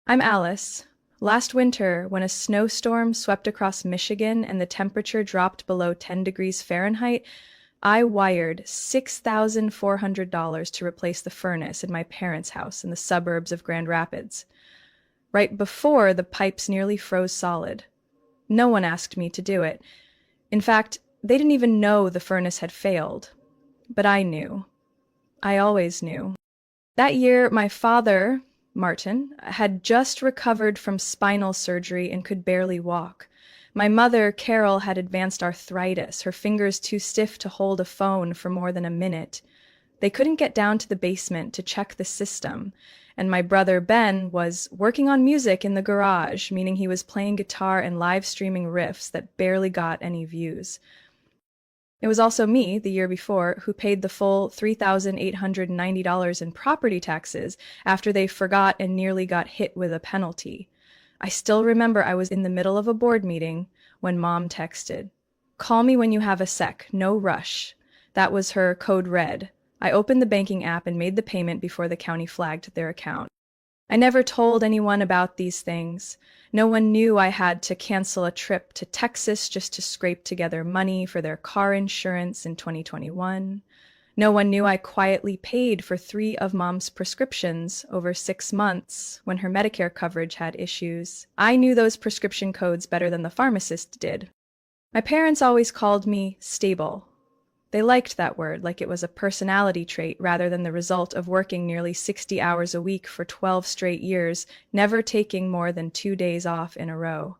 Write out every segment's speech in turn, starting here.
I'm Alice. Last winter, when a snowstorm swept across Michigan and the temperature dropped below 10 degrees Fahrenheit, I wired $6,400 to replace the furnace in my parents' house in the suburbs of Grand Rapids. Right before the pipes nearly froze solid. No one asked me to do it. In fact, they didn't even know the furnace had failed. But I knew. I always knew. That year, my father, Martin, had just recovered from spinal surgery and could barely walk. My mother, Carol, had advanced arthritis, her fingers too stiff to hold a phone for more than a minute. They couldn't get down to the basement to check the system, and my brother Ben was working on music in the garage, meaning he was playing guitar and live streaming riffs that barely got any views. It was also me, the year before, who paid the full $3,890 in property taxes after they forgot and nearly got hit with a penalty. I still remember I was in the middle of a board meeting when Mom texted, "Call me when you have a sec, no rush." That was her code red. I opened the banking app and made the payment before the county flagged their account. I never told anyone about these things. No one knew I had to cancel a trip to Texas just to scrape together money for their car insurance in 2021. No one knew I quietly paid for 3 of Mom's prescriptions over 6 months when her Medicare coverage had issues. I knew those prescription codes better than the pharmacist did. My parents always called me stable. They liked that word like it was a personality trait rather than the result of working nearly 60 hours a week for 12 straight years, never taking more than 2 days off in a row.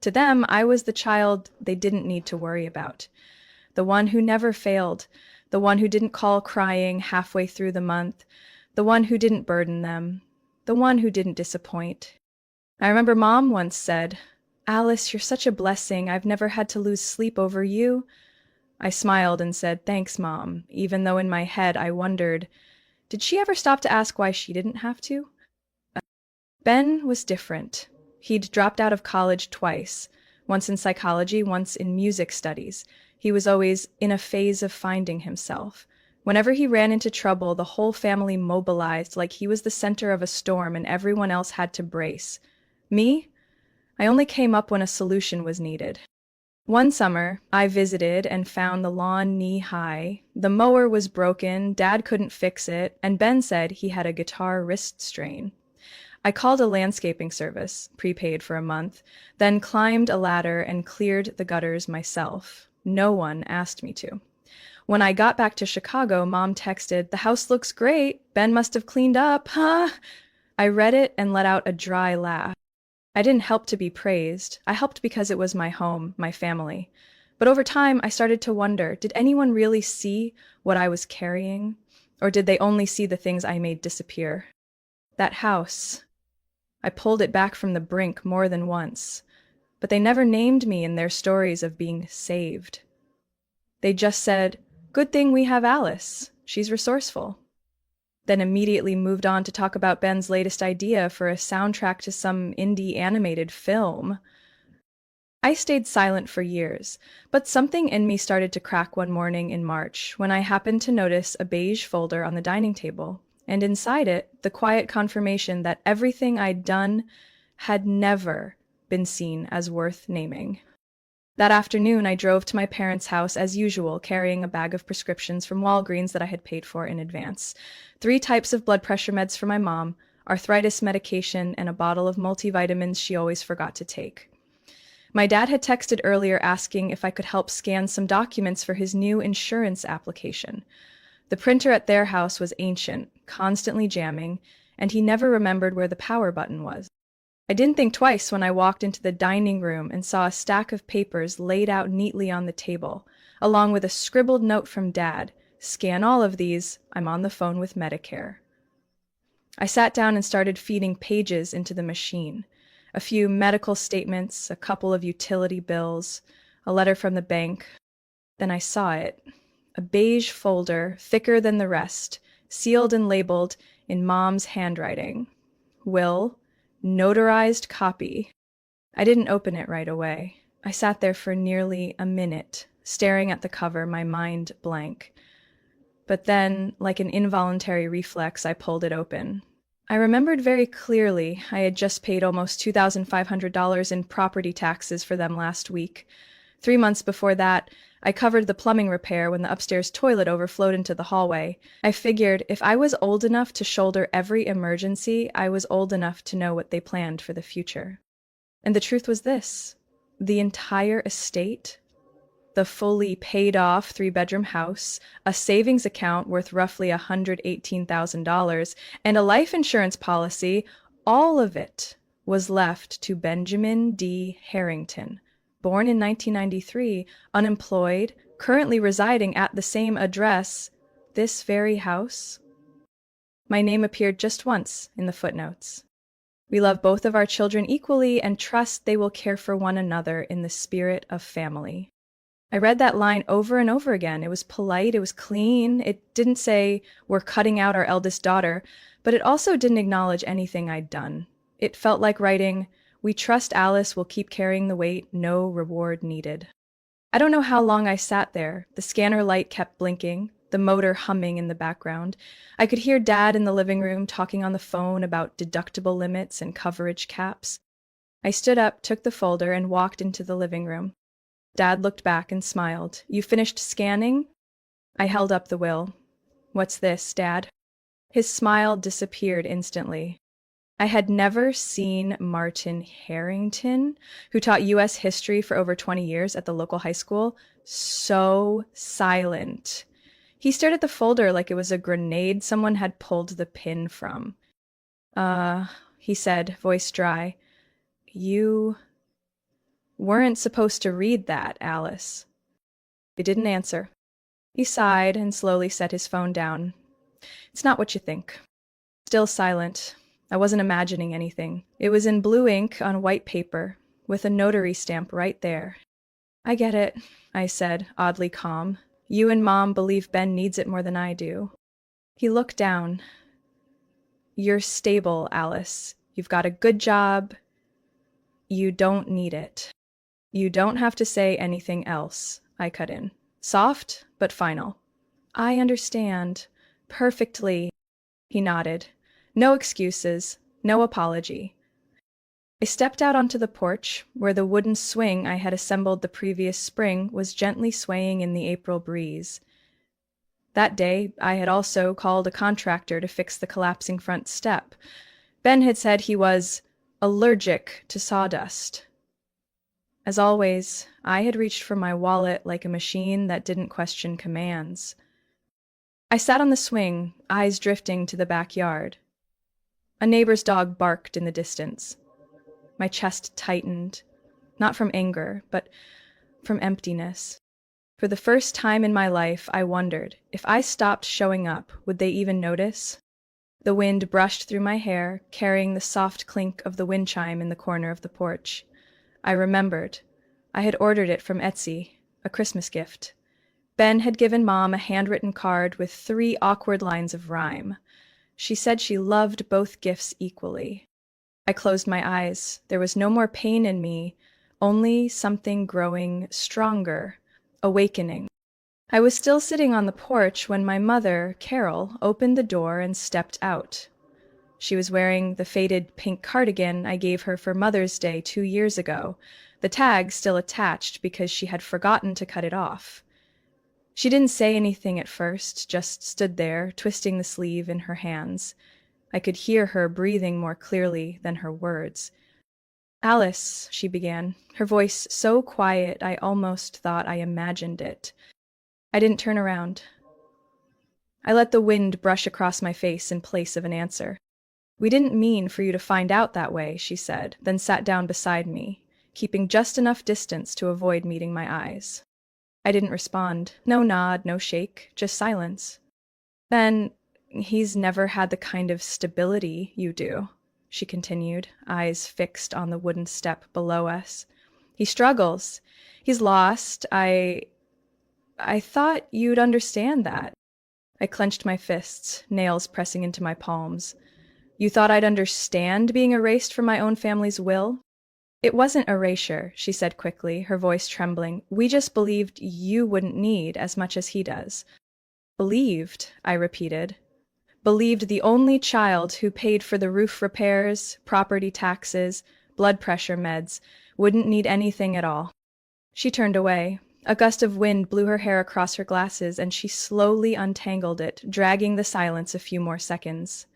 To them, I was the child they didn't need to worry about. The one who never failed, the one who didn't call crying halfway through the month, the one who didn't burden them, the one who didn't disappoint. I remember Mom once said, "Alice, you're such a blessing. I've never had to lose sleep over you." I smiled and said, "Thanks, Mom," even though in my head I wondered, did she ever stop to ask why she didn't have to? Ben was different. He'd dropped out of college twice, once in psychology, once in music studies. He was always in a phase of finding himself. Whenever he ran into trouble, the whole family mobilized like he was the center of a storm and everyone else had to brace. Me? I only came up when a solution was needed. One summer, I visited and found the lawn knee-high. The mower was broken, Dad couldn't fix it, and Ben said he had a guitar wrist strain. I called a landscaping service, prepaid for a month, then climbed a ladder and cleared the gutters myself. No one asked me to. When I got back to Chicago, Mom texted, "The house looks great. Ben must have cleaned up, huh?" I read it and let out a dry laugh. I didn't help to be praised. I helped because it was my home, my family. But over time, I started to wonder, did anyone really see what I was carrying? Or did they only see the things I made disappear? That house. I pulled it back from the brink more than once. But they never named me in their stories of being saved. They just said, "Good thing we have Alice. She's resourceful." Then immediately moved on to talk about Ben's latest idea for a soundtrack to some indie animated film. I stayed silent for years, but something in me started to crack one morning in March when I happened to notice a beige folder on the dining table, and inside it, the quiet confirmation that everything I'd done had never been seen as worth naming. That afternoon, I drove to my parents' house as usual, carrying a bag of prescriptions from Walgreens that I had paid for in advance. 3 types of blood pressure meds for my mom, arthritis medication, and a bottle of multivitamins she always forgot to take. My dad had texted earlier asking if I could help scan some documents for his new insurance application. The printer at their house was ancient, constantly jamming, and he never remembered where the power button was. I didn't think twice when I walked into the dining room and saw a stack of papers laid out neatly on the table, along with a scribbled note from Dad. "Scan all of these. I'm on the phone with Medicare." I sat down and started feeding pages into the machine. A few medical statements, a couple of utility bills, a letter from the bank. Then I saw it. A beige folder, thicker than the rest, sealed and labeled in Mom's handwriting. Will. Notarized copy. I didn't open it right away. I sat there for nearly a minute, staring at the cover, my mind blank. But then, like an involuntary reflex, I pulled it open. I remembered very clearly I had just paid almost $2,500 in property taxes for them last week. 3 months before that, I covered the plumbing repair when the upstairs toilet overflowed into the hallway. I figured if I was old enough to shoulder every emergency, I was old enough to know what they planned for the future. And the truth was this: the entire estate, the fully paid off 3-bedroom house, a savings account worth roughly $118,000, and a life insurance policy, all of it was left to Benjamin D. Harrington, born in 1993, unemployed, currently residing at the same address, this very house. My name appeared just once in the footnotes. We love both of our children equally and trust they will care for one another in the spirit of family. I read that line over and over again. It was polite, it was clean. It didn't say, "We're cutting out our eldest daughter," but it also didn't acknowledge anything I'd done. It felt like writing, "We trust Alice will keep carrying the weight, no reward needed." I don't know how long I sat there. The scanner light kept blinking, the motor humming in the background. I could hear Dad in the living room talking on the phone about deductible limits and coverage caps. I stood up, took the folder, and walked into the living room. Dad looked back and smiled. "You finished scanning?" I held up the will. "What's this, Dad?" His smile disappeared instantly. I had never seen Martin Harrington, who taught U.S. history for over 20 years at the local high school, so silent. He stared at the folder like it was a grenade someone had pulled the pin from. He said, voice dry. "You weren't supposed to read that, Alice." He didn't answer. He sighed and slowly set his phone down. "It's not what you think." Still silent. I wasn't imagining anything. It was in blue ink on white paper, with a notary stamp right there. "I get it," I said, oddly calm. "You and Mom believe Ben needs it more than I do." He looked down. "You're stable, Alice. You've got a good job. You don't need it." "You don't have to say anything else," I cut in. Soft, but final. "I understand. Perfectly." He nodded. "No excuses. No apology." I stepped out onto the porch, where the wooden swing I had assembled the previous spring was gently swaying in the April breeze. That day, I had also called a contractor to fix the collapsing front step. Ben had said he was allergic to sawdust. As always, I had reached for my wallet like a machine that didn't question commands. I sat on the swing, eyes drifting to the backyard. A neighbor's dog barked in the distance. My chest tightened, not from anger, but from emptiness. For the first time in my life, I wondered, if I stopped showing up, would they even notice? The wind brushed through my hair, carrying the soft clink of the wind chime in the corner of the porch. I remembered. I had ordered it from Etsy, a Christmas gift. Ben had given Mom a handwritten card with 3 awkward lines of rhyme. She said she loved both gifts equally. I closed my eyes. There was no more pain in me, only something growing stronger, awakening. I was still sitting on the porch when my mother, Carol, opened the door and stepped out. She was wearing the faded pink cardigan I gave her for Mother's Day 2 years ago, the tag still attached because she had forgotten to cut it off. She didn't say anything at first, just stood there, twisting the sleeve in her hands. I could hear her breathing more clearly than her words. "Alice," she began, her voice so quiet I almost thought I imagined it. I didn't turn around. I let the wind brush across my face in place of an answer. "We didn't mean for you to find out that way," she said, then sat down beside me, keeping just enough distance to avoid meeting my eyes. I didn't respond. No nod, no shake, just silence. "Ben, he's never had the kind of stability you do," she continued, eyes fixed on the wooden step below us. "He struggles. He's lost. I thought you'd understand that." I clenched my fists, nails pressing into my palms. "You thought I'd understand being erased from my own family's will?" "It wasn't erasure," she said quickly, her voice trembling. "We just believed you wouldn't need as much as he does." "Believed," I repeated. believed the only child who paid for the roof repairs, property taxes, blood pressure meds, wouldn't need anything at all. She turned away. A gust of wind blew her hair across her glasses, and she slowly untangled it, dragging the silence a few more seconds.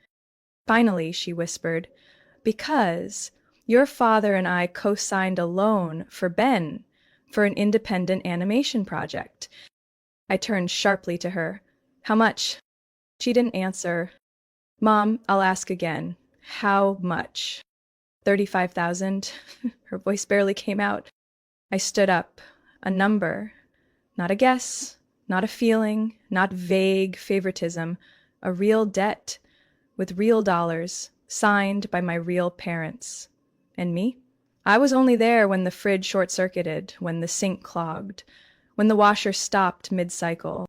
Finally, she whispered, "Because your father and I co-signed a loan for Ben for an independent animation project." I turned sharply to her. "How much?" She didn't answer. "Mom, I'll ask again. How much?" 35,000. Her voice barely came out. I stood up. A number. Not a guess, not a feeling, not vague favoritism. A real debt, with real dollars, signed by my real parents. And me? I was only there when the fridge short-circuited, when the sink clogged, when the washer stopped mid-cycle.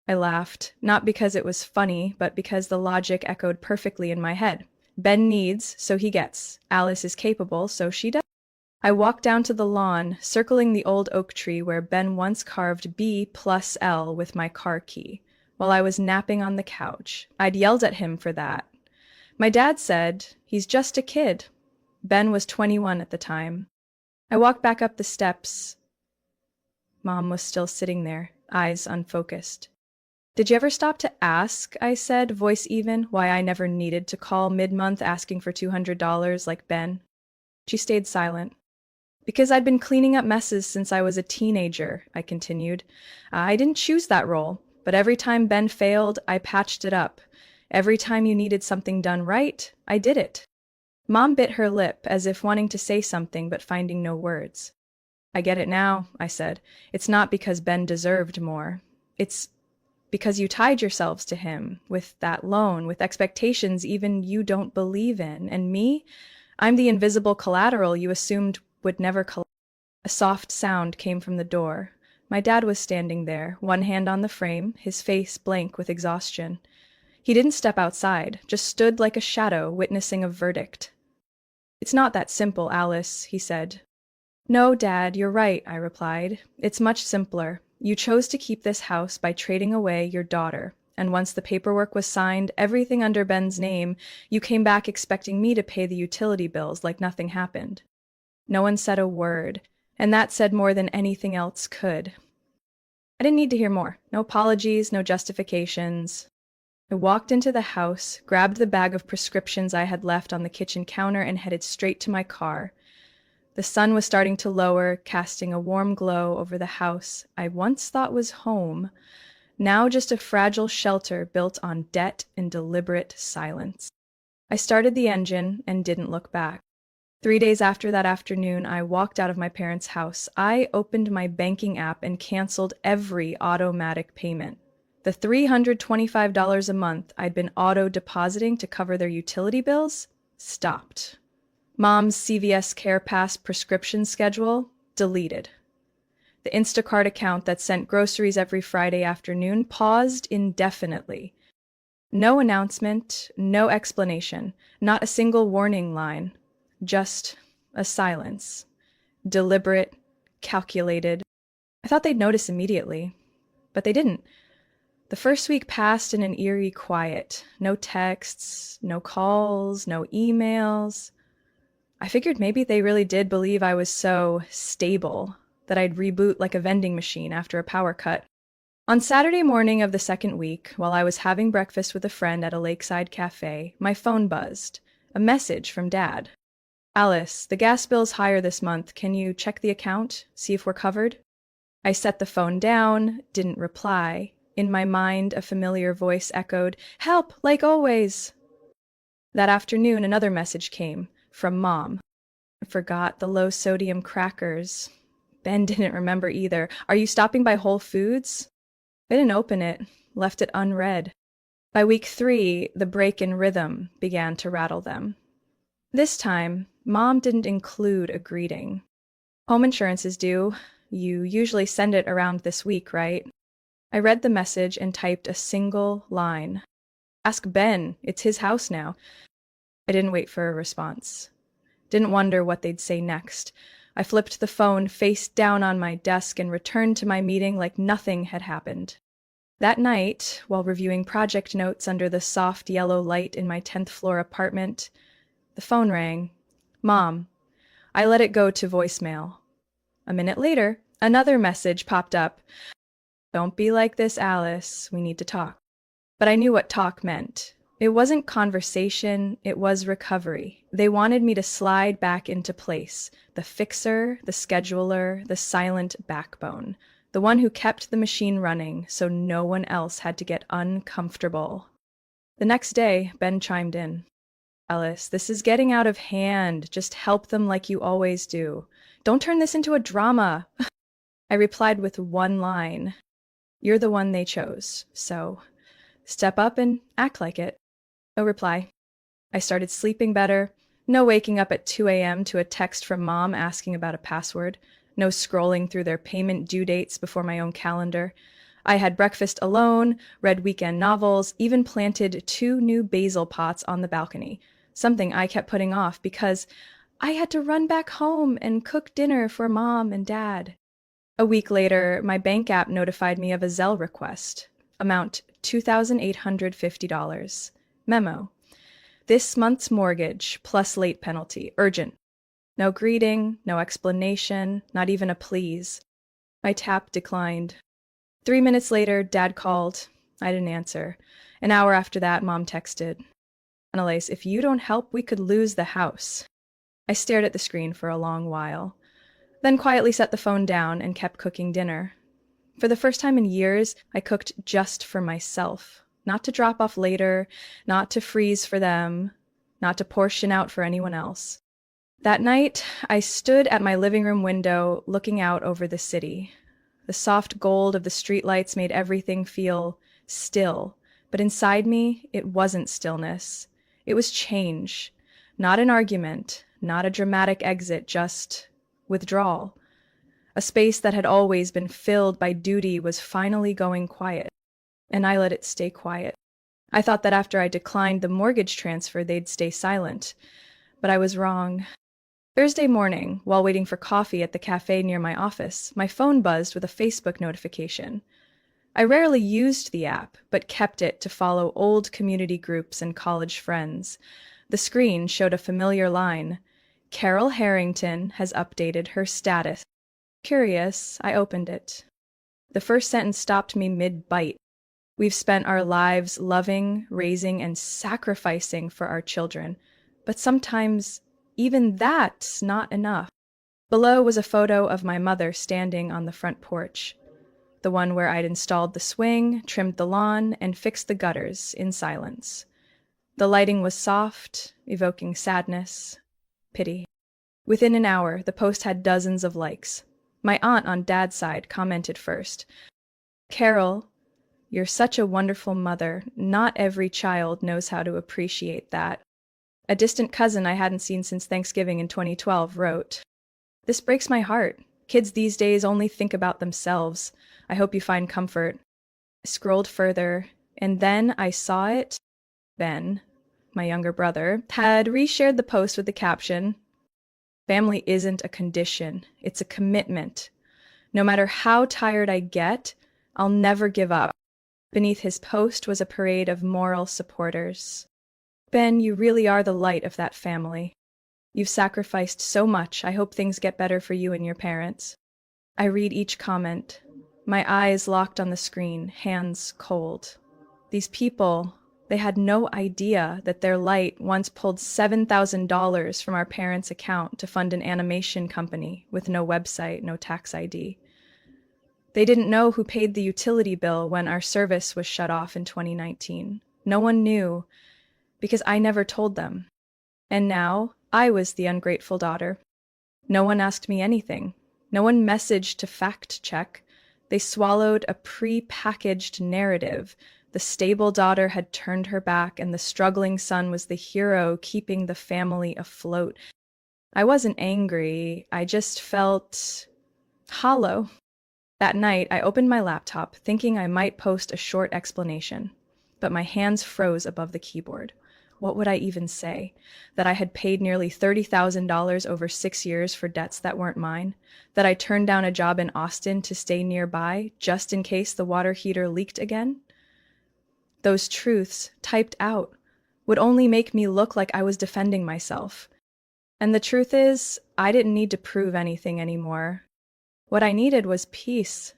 I laughed, not because it was funny, but because the logic echoed perfectly in my head. Ben needs, so he gets. Alice is capable, so she does. I walked down to the lawn, circling the old oak tree where Ben once carved B+L with my car key, while I was napping on the couch. I'd yelled at him for that. My dad said, "He's just a kid." Ben was 21 at the time. I walked back up the steps. Mom was still sitting there, eyes unfocused. "Did you ever stop to ask," I said, voice even, "why I never needed to call mid-month asking for $200 like Ben?" She stayed silent. "Because I'd been cleaning up messes since I was a teenager," I continued. "I didn't choose that role, but every time Ben failed, I patched it up. Every time you needed something done right, I did it." Mom bit her lip, as if wanting to say something but finding no words. "I get it now," I said. "It's not because Ben deserved more. It's because you tied yourselves to him, with that loan, with expectations even you don't believe in. And me? I'm the invisible collateral you assumed would never collapse." A soft sound came from the door. My dad was standing there, one hand on the frame, his face blank with exhaustion. He didn't step outside, just stood like a shadow, witnessing a verdict. "It's not that simple, Alice," he said. "No, Dad, you're right," I replied. "It's much simpler. You chose to keep this house by trading away your daughter, and once the paperwork was signed, everything under Ben's name, you came back expecting me to pay the utility bills like nothing happened." No one said a word, and that said more than anything else could. I didn't need to hear more. No apologies, no justifications. I walked into the house, grabbed the bag of prescriptions I had left on the kitchen counter, and headed straight to my car. The sun was starting to lower, casting a warm glow over the house I once thought was home, now just a fragile shelter built on debt and deliberate silence. I started the engine and didn't look back. 3 days after that afternoon, I walked out of my parents' house. I opened my banking app and canceled every automatic payment. The $325 a month I'd been auto-depositing to cover their utility bills stopped. Mom's CVS Care Pass prescription schedule deleted. The Instacart account that sent groceries every Friday afternoon paused indefinitely. No announcement, no explanation, not a single warning line. Just a silence. Deliberate, calculated. I thought they'd notice immediately, but they didn't. The first week passed in an eerie quiet. No texts, no calls, no emails. I figured maybe they really did believe I was so stable that I'd reboot like a vending machine after a power cut. On Saturday morning of the second week, while I was having breakfast with a friend at a lakeside cafe, my phone buzzed. A message from Dad. "Alice, the gas bill's higher this month. Can you check the account? See if we're covered?" I set the phone down, didn't reply. In my mind, a familiar voice echoed, "Help, like always." That afternoon, another message came, from Mom. I forgot the low-sodium crackers. Ben didn't remember either. "Are you stopping by Whole Foods?" I didn't open it, left it unread. By week 3, the break in rhythm began to rattle them. This time, Mom didn't include a greeting. "Home insurance is due. You usually send it around this week, right?" I read the message and typed a single line. "Ask Ben. It's his house now." I didn't wait for a response. Didn't wonder what they'd say next. I flipped the phone face down on my desk and returned to my meeting like nothing had happened. That night, while reviewing project notes under the soft yellow light in my 10th floor apartment, the phone rang. Mom. I let it go to voicemail. A minute later, another message popped up. Don't be like this, Alice. We need to talk. But I knew what talk meant. It wasn't conversation, it was recovery. They wanted me to slide back into place. The fixer, the scheduler, the silent backbone. The one who kept the machine running so no one else had to get uncomfortable. The next day, Ben chimed in. Alice, this is getting out of hand. Just help them like you always do. Don't turn this into a drama. I replied with one line. You're the one they chose, so step up and act like it. No reply. I started sleeping better. No waking up at 2 a.m. to a text from Mom asking about a password. No scrolling through their payment due dates before my own calendar. I had breakfast alone, read weekend novels, even planted 2 new basil pots on the balcony, something I kept putting off because I had to run back home and cook dinner for Mom and Dad. A week later, my bank app notified me of a Zelle request. Amount $2,850. Memo. This month's mortgage plus late penalty. Urgent. No greeting, no explanation, not even a please. My tap declined. 3 minutes later, Dad called. I didn't answer. An hour after that, Mom texted. Annalise, if you don't help, we could lose the house. I stared at the screen for a long while, then quietly set the phone down and kept cooking dinner. For the first time in years, I cooked just for myself. Not to drop off later, not to freeze for them, not to portion out for anyone else. That night, I stood at my living room window looking out over the city. The soft gold of the streetlights made everything feel still, but inside me, it wasn't stillness. It was change. Not an argument, not a dramatic exit, just withdrawal. A space that had always been filled by duty was finally going quiet, and I let it stay quiet. I thought that after I declined the mortgage transfer, they'd stay silent, but I was wrong. Thursday morning, while waiting for coffee at the cafe near my office, my phone buzzed with a Facebook notification. I rarely used the app, but kept it to follow old community groups and college friends. The screen showed a familiar line. Carol Harrington has updated her status. Curious, I opened it. The first sentence stopped me mid-bite. We've spent our lives loving, raising, and sacrificing for our children, but sometimes even that's not enough. Below was a photo of my mother standing on the front porch, the one where I'd installed the swing, trimmed the lawn, and fixed the gutters in silence. The lighting was soft, evoking sadness, pity. Within an hour, the post had dozens of likes. My aunt on Dad's side commented first. Carol, you're such a wonderful mother. Not every child knows how to appreciate that. A distant cousin I hadn't seen since Thanksgiving in 2012 wrote, This breaks my heart. Kids these days only think about themselves. I hope you find comfort. I scrolled further, and then I saw it. Ben, my younger brother, had reshared the post with the caption, Family isn't a condition, it's a commitment. No matter how tired I get, I'll never give up. Beneath his post was a parade of moral supporters. Ben, you really are the light of that family. You've sacrificed so much. I hope things get better for you and your parents. I read each comment, my eyes locked on the screen, hands cold. These people, they had no idea that their light once pulled $7,000 from our parents' account to fund an animation company with no website, no tax ID. They didn't know who paid the utility bill when our service was shut off in 2019. No one knew, because I never told them. And now, I was the ungrateful daughter. No one asked me anything. No one messaged to fact-check. They swallowed a pre-packaged narrative. The stable daughter had turned her back, and the struggling son was the hero keeping the family afloat. I wasn't angry. I just felt hollow. That night, I opened my laptop, thinking I might post a short explanation, but my hands froze above the keyboard. What would I even say? That I had paid nearly $30,000 over 6 years for debts that weren't mine? That I turned down a job in Austin to stay nearby, just in case the water heater leaked again? Those truths, typed out, would only make me look like I was defending myself. And the truth is, I didn't need to prove anything anymore. What I needed was peace.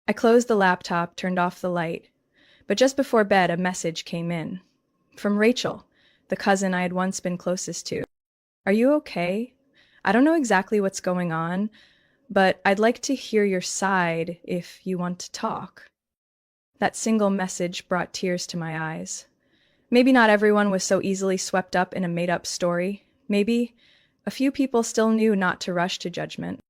I closed the laptop, turned off the light. But just before bed, a message came in. From Rachel, the cousin I had once been closest to. Are you okay? I don't know exactly what's going on, but I'd like to hear your side if you want to talk. That single message brought tears to my eyes. Maybe not everyone was so easily swept up in a made-up story. Maybe a few people still knew not to rush to judgment.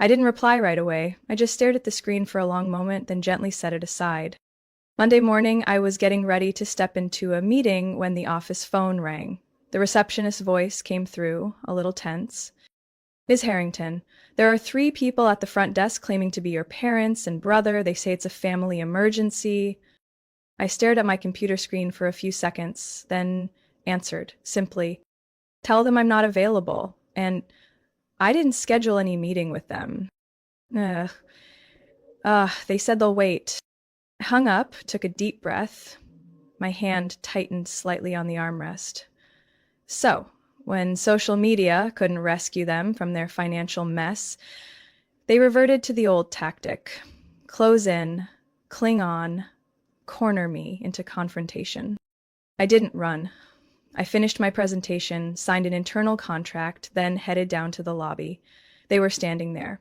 I didn't reply right away. I just stared at the screen for a long moment, then gently set it aside. Monday morning, I was getting ready to step into a meeting when the office phone rang. The receptionist's voice came through, a little tense. Ms. Harrington, there are 3 people at the front desk claiming to be your parents and brother. They say it's a family emergency. I stared at my computer screen for a few seconds, then answered, simply, tell them I'm not available, and I didn't schedule any meeting with them. They said they'll wait. I hung up, took a deep breath. My hand tightened slightly on the armrest. So, when social media couldn't rescue them from their financial mess, they reverted to the old tactic. Close in, cling on, corner me into confrontation. I didn't run. I finished my presentation, signed an internal contract, then headed down to the lobby. They were standing there,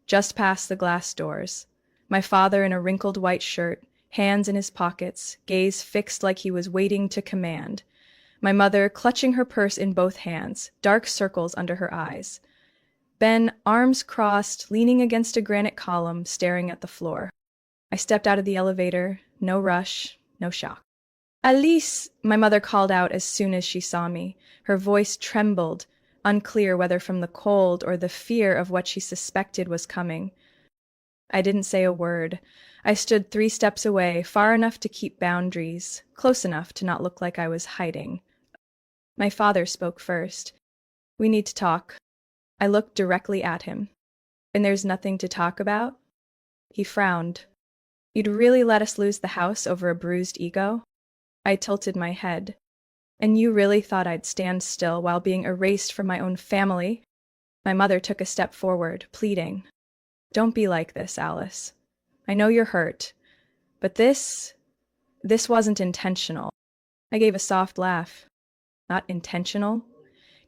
just past the glass doors. My father in a wrinkled white shirt, hands in his pockets, gaze fixed like he was waiting to command. My mother clutching her purse in both hands, dark circles under her eyes. Ben, arms crossed, leaning against a granite column, staring at the floor. I stepped out of the elevator, no rush, no shock. Alice, my mother called out as soon as she saw me. Her voice trembled, unclear whether from the cold or the fear of what she suspected was coming. I didn't say a word. I stood 3 steps away, far enough to keep boundaries, close enough to not look like I was hiding. My father spoke first. We need to talk. I looked directly at him. And there's nothing to talk about? He frowned. You'd really let us lose the house over a bruised ego? I tilted my head. And you really thought I'd stand still while being erased from my own family? My mother took a step forward, pleading. Don't be like this, Alice. I know you're hurt, but this wasn't intentional. I gave a soft laugh. Not intentional?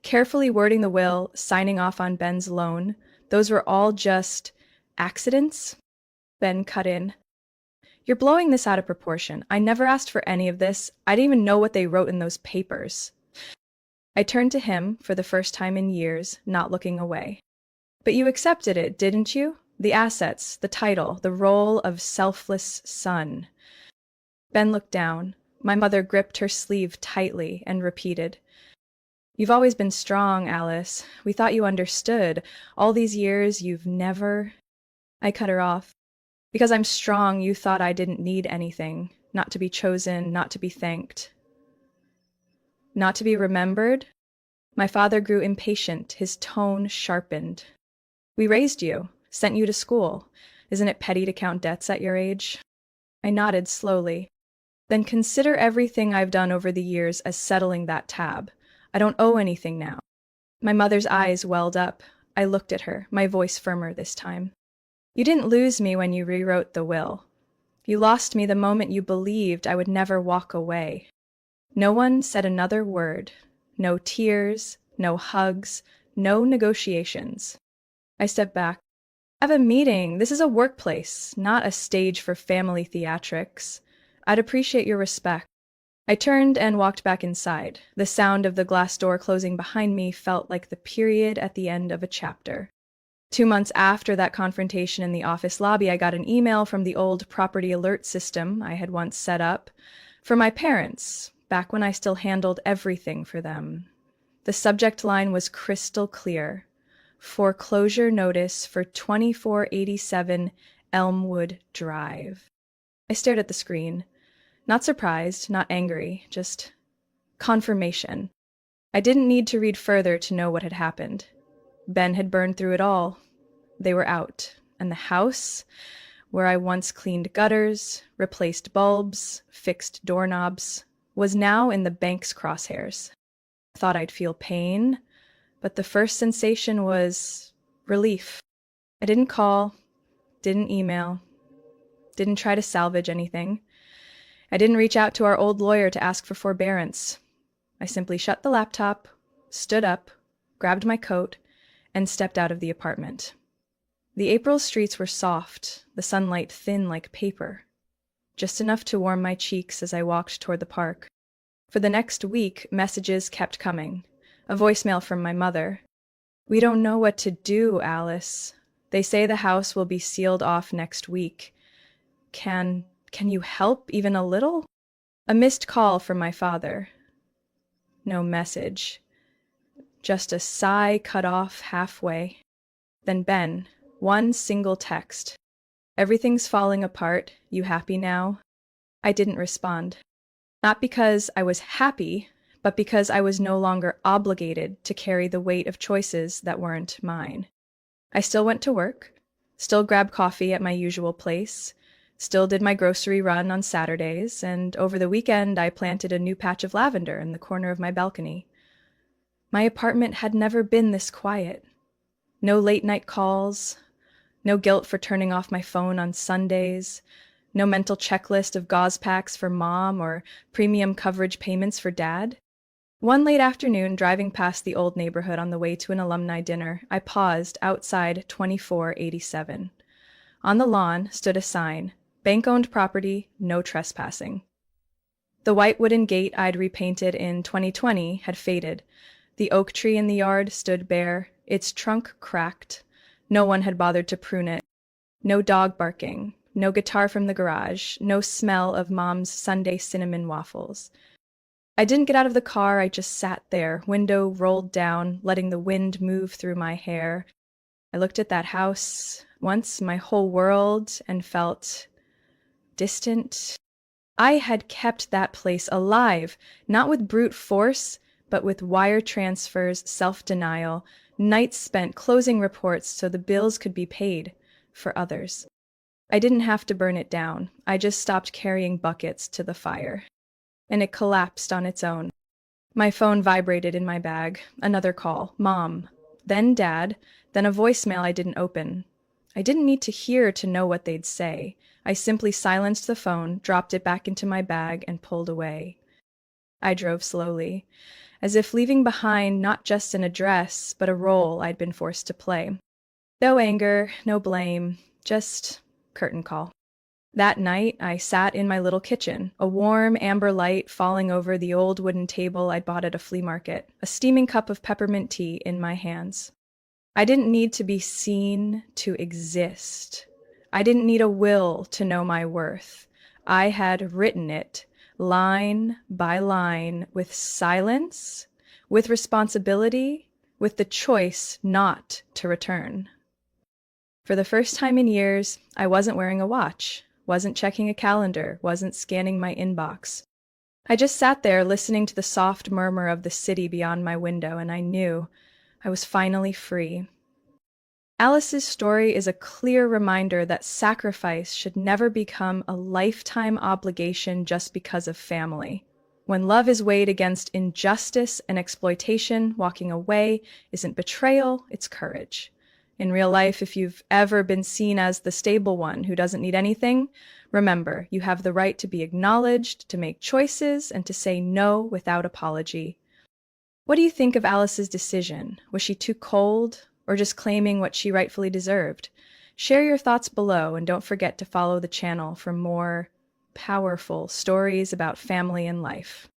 Carefully wording the will, signing off on Ben's loan, those were all just accidents? Ben cut in. You're blowing this out of proportion. I never asked for any of this. I didn't even know what they wrote in those papers. I turned to him for the first time in years, not looking away. But you accepted it, didn't you? The assets, the title, the role of selfless son. Ben looked down. My mother gripped her sleeve tightly and repeated, You've always been strong, Alice. We thought you understood. All these years, you've never... I cut her off. Because I'm strong, you thought I didn't need anything. Not to be chosen, not to be thanked. Not to be remembered? My father grew impatient, his tone sharpened. We raised you, sent you to school. Isn't it petty to count debts at your age? I nodded slowly. Then consider everything I've done over the years as settling that tab. I don't owe anything now. My mother's eyes welled up. I looked at her, my voice firmer this time. You didn't lose me when you rewrote the will. You lost me the moment you believed I would never walk away. No one said another word. No tears, no hugs, no negotiations. I stepped back. I have a meeting. This is a workplace, not a stage for family theatrics. I'd appreciate your respect. I turned and walked back inside. The sound of the glass door closing behind me felt like the period at the end of a chapter. 2 months after that confrontation in the office lobby, I got an email from the old property alert system I had once set up for my parents, back when I still handled everything for them. The subject line was crystal clear. Foreclosure notice for 2487 Elmwood Drive. I stared at the screen. Not surprised, not angry, just Confirmation. I didn't need to read further to know what had happened. Ben had burned through it all. They were out, and the house, where I once cleaned gutters, replaced bulbs, fixed doorknobs, was now in the bank's crosshairs. I thought I'd feel pain, but the first sensation was relief. I didn't call, didn't email, didn't try to salvage anything. I didn't reach out to our old lawyer to ask for forbearance. I simply shut the laptop, stood up, grabbed my coat, and stepped out of the apartment. The April streets were soft, the sunlight thin like paper, just enough to warm my cheeks as I walked toward the park. For the next week, messages kept coming. A voicemail from my mother. "We don't know what to do, Alice. They say the house will be sealed off next week. Can you help even a little?" A missed call from my father. No message. Just a sigh cut off halfway. Then Ben, one single text. "Everything's falling apart. You happy now?" I didn't respond. Not because I was happy, but because I was no longer obligated to carry the weight of choices that weren't mine. I still went to work, still grabbed coffee at my usual place, still did my grocery run on Saturdays, and over the weekend I planted a new patch of lavender in the corner of my balcony. My apartment had never been this quiet. No late-night calls, no guilt for turning off my phone on Sundays, no mental checklist of gauze packs for mom or premium coverage payments for dad. One late afternoon, driving past the old neighborhood on the way to an alumni dinner, I paused outside 2487. On the lawn stood a sign, "Bank-owned property, no trespassing." The white wooden gate I'd repainted in 2020 had faded. The oak tree in the yard stood bare, its trunk cracked. No one had bothered to prune it. No dog barking, no guitar from the garage, no smell of Mom's Sunday cinnamon waffles. I didn't get out of the car, I just sat there, window rolled down, letting the wind move through my hair. I looked at that house, once my whole world, and felt distant. I had kept that place alive, not with brute force, but with wire transfers, self-denial, nights spent closing reports so the bills could be paid for others. I didn't have to burn it down. I just stopped carrying buckets to the fire. And it collapsed on its own. My phone vibrated in my bag. Another call. Mom. Then Dad. Then a voicemail I didn't open. I didn't need to hear to know what they'd say. I simply silenced the phone, dropped it back into my bag, and pulled away. I drove slowly, as if leaving behind not just an address, but a role I'd been forced to play. No anger, no blame, just curtain call. That night, I sat in my little kitchen, a warm amber light falling over the old wooden table I'd bought at a flea market, a steaming cup of peppermint tea in my hands. I didn't need to be seen to exist. I didn't need a will to know my worth. I had written it, line by line, with silence, with responsibility, with the choice not to return. For the first time in years, I wasn't wearing a watch, wasn't checking a calendar, wasn't scanning my inbox. I just sat there listening to the soft murmur of the city beyond my window, and I knew I was finally free. Alice's story is a clear reminder that sacrifice should never become a lifetime obligation just because of family. When love is weighed against injustice and exploitation, walking away isn't betrayal, it's courage. In real life, if you've ever been seen as the stable one who doesn't need anything, remember, you have the right to be acknowledged, to make choices, and to say no without apology. What do you think of Alice's decision? Was she too cold, or just claiming what she rightfully deserved? Share your thoughts below, and don't forget to follow the channel for more powerful stories about family and life.